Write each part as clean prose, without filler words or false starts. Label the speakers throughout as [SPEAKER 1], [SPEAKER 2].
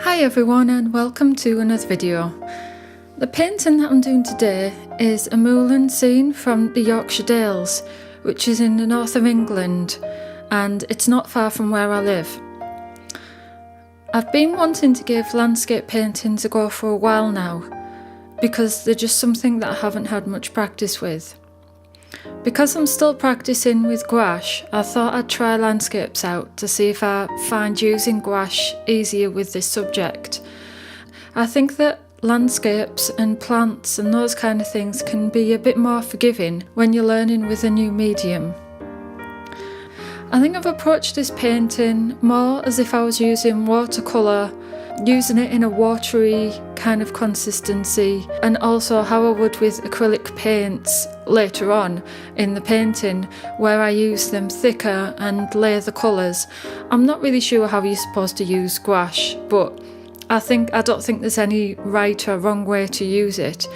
[SPEAKER 1] Hi everyone and welcome to another video. The painting that I'm doing today is a moorland scene from the Yorkshire Dales, which is in the north of England, and it's not far from where I live. I've been wanting to give landscape paintings a go for a while now, because they're just something that I haven't had much practice with. Because I'm still practicing with gouache, I thought I'd try landscapes out to see if I find using gouache easier with this subject. I think that landscapes and plants and those kind of things can be a bit more forgiving when you're learning with a new medium. I think I've approached this painting more as if I was using watercolour, using it in a watery kind of consistency, and also how I would with acrylic paints later on in the painting, where I use them thicker and layer the colours. I'm not really sure how you're supposed to use gouache, but I don't think there's any right or wrong way to use it,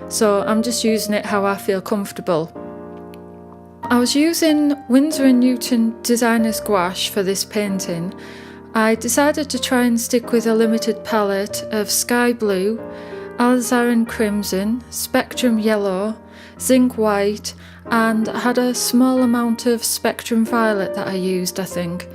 [SPEAKER 1] so I'm just using it how I feel comfortable. I was using Winsor & Newton Designer's gouache for this painting. I decided to try and stick with a limited palette of sky blue, alizarin crimson, spectrum yellow, zinc white, and I had a small amount of spectrum violet that I used, I think.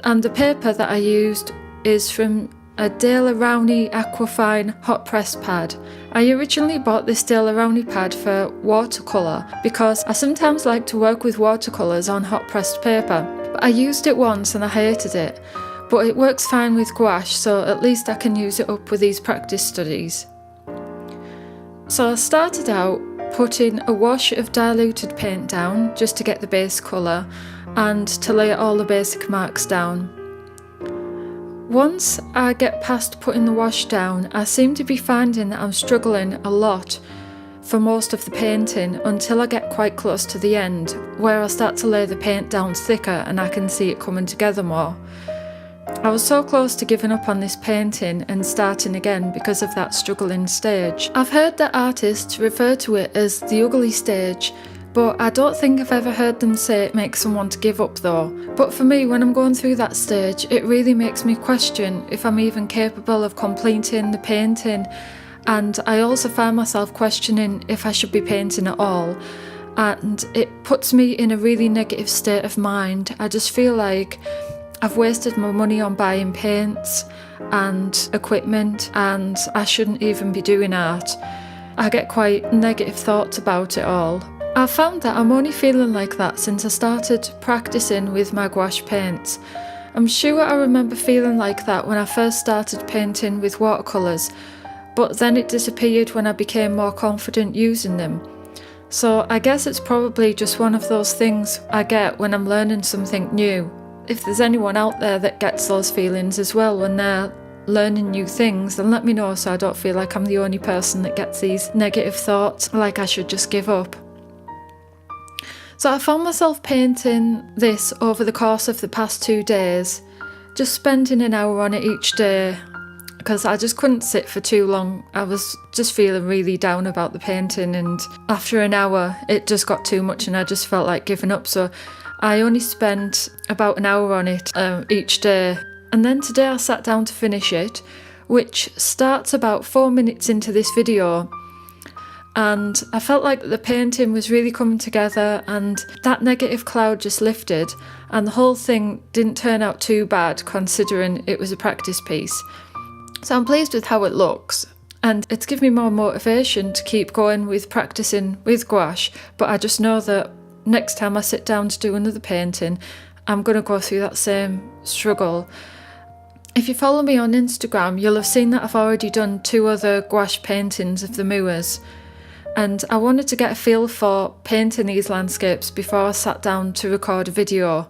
[SPEAKER 1] And the paper that I used is from a Daler-Rowney Aquafine hot press pad. I originally bought this Daler-Rowney pad for watercolour because I sometimes like to work with watercolours on hot pressed paper, but I used it once and I hated it. But it works fine with gouache, so at least I can use it up with these practice studies. So I started out putting a wash of diluted paint down just to get the base colour and to lay all the basic marks down. Once I get past putting the wash down, I seem to be finding that I'm struggling a lot for most of the painting until I get quite close to the end, where I start to lay the paint down thicker and I can see it coming together more. I was so close to giving up on this painting and starting again because of that struggling stage. I've heard that artists refer to it as the ugly stage, but I don't think I've ever heard them say it makes someone to give up though. But for me, when I'm going through that stage, it really makes me question if I'm even capable of completing the painting, and I also find myself questioning if I should be painting at all, and it puts me in a really negative state of mind. I just feel like I've wasted my money on buying paints and equipment, and I shouldn't even be doing art. I get quite negative thoughts about it all. I've found that I'm only feeling like that since I started practicing with my gouache paints. I'm sure I remember feeling like that when I first started painting with watercolours, but then it disappeared when I became more confident using them. So I guess it's probably just one of those things I get when I'm learning something new. If there's anyone out there that gets those feelings as well when they're learning new things, then let me know so I don't feel like I'm the only person that gets these negative thoughts, like I should just give up. So I found myself painting this over the course of the past 2 days, just spending an hour on it each day, because I just couldn't sit for too long. I was just feeling really down about the painting, and after an hour it just got too much and I just felt like giving up. So I only spent about an hour on it each day, and then today I sat down to finish it, which starts about 4 minutes into this video, and I felt like the painting was really coming together and that negative cloud just lifted, and the whole thing didn't turn out too bad considering it was a practice piece. So I'm pleased with how it looks, and it's given me more motivation to keep going with practicing with gouache, but I just know that next time I sit down to do another painting, I'm going to go through that same struggle. If you follow me on Instagram, you'll have seen that I've already done 2 other gouache paintings of the moors, and I wanted to get a feel for painting these landscapes before I sat down to record a video.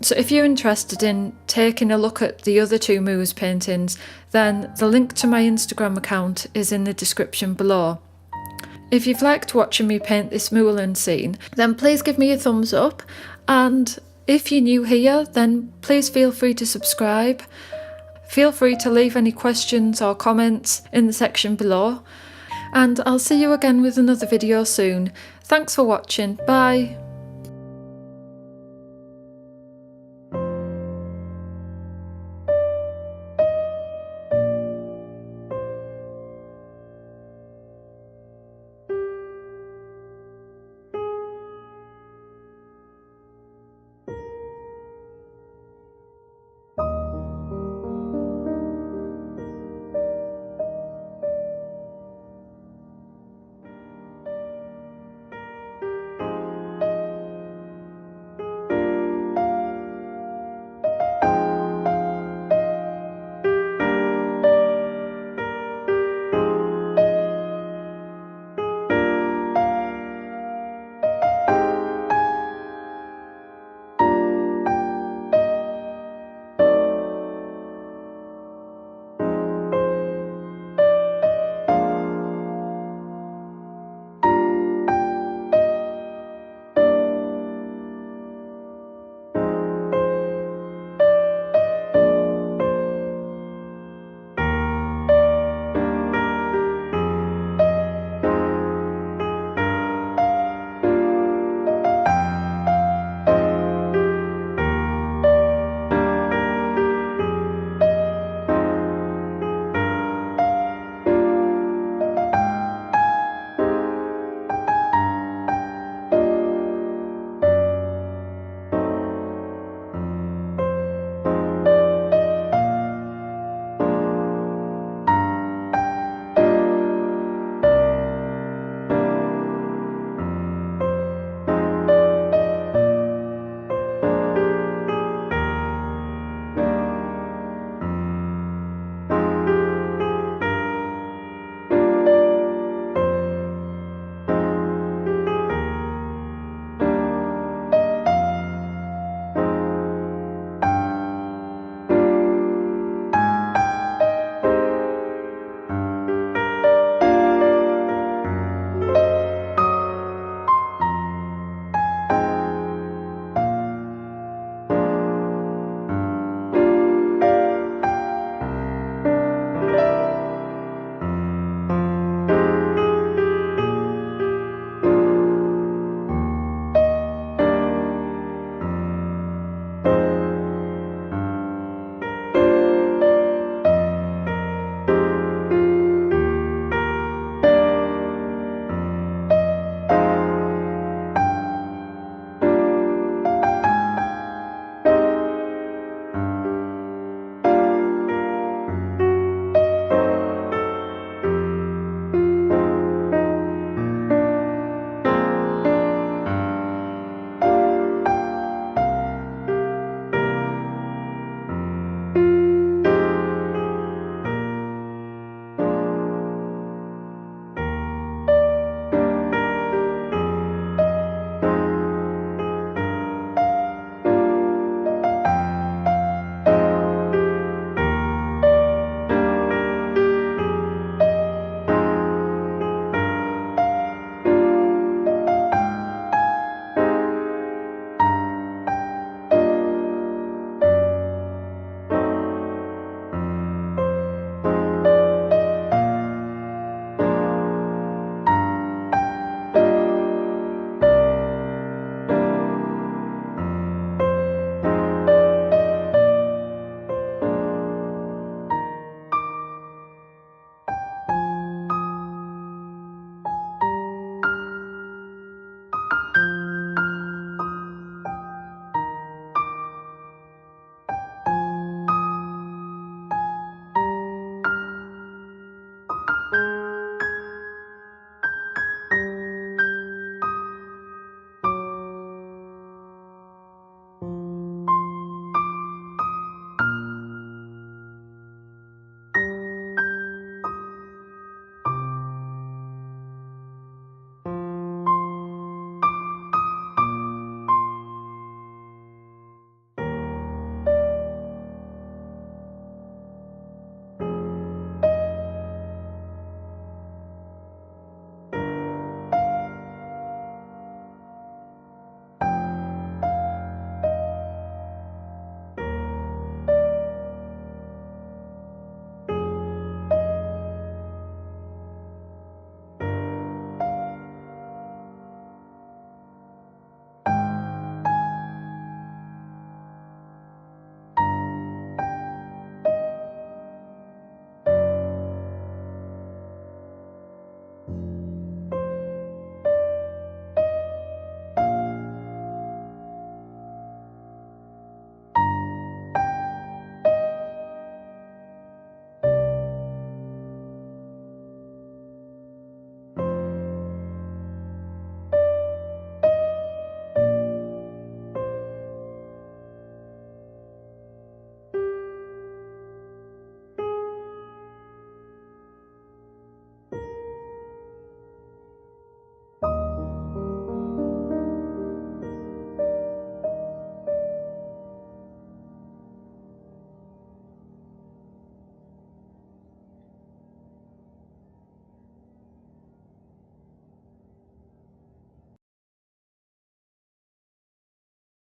[SPEAKER 1] So if you're interested in taking a look at the other 2 moors paintings, then the link to my Instagram account is in the description below. If you've liked watching me paint this moorland scene, then please give me a thumbs up, and if you're new here, then please feel free to subscribe. Feel free to leave any questions or comments in the section below, and I'll see you again with another video soon. Thanks for watching, bye!